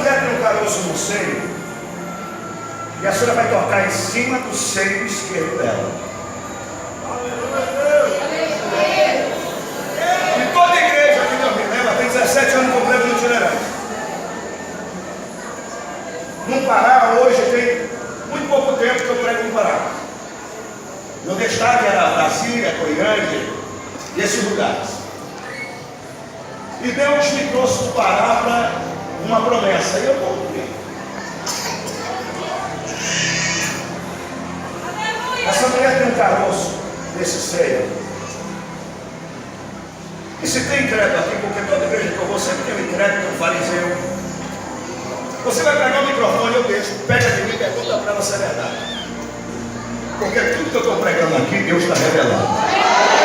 mulher tem um caroço no seio, e a senhora vai tocar em cima do seio esquerdo dela. E toda igreja aqui na Vilema tem 17 anos completo no itinerante. No Pará, hoje, tem muito pouco tempo que eu prego no Pará. Meu destaque era Brasília, Goiânia e esses lugares. E Deus me trouxe do Pará para uma promessa, e eu cumpri. Essa mulher tem um caroço nesse seio. E se tem incrédulo aqui, porque toda igreja que eu vou sempre tem um incrédulo, tem um fariseu. Você vai pegar o microfone, eu deixo, pega de mim e pergunta para ela se é verdade. Porque tudo que eu estou pregando aqui, Deus está revelando.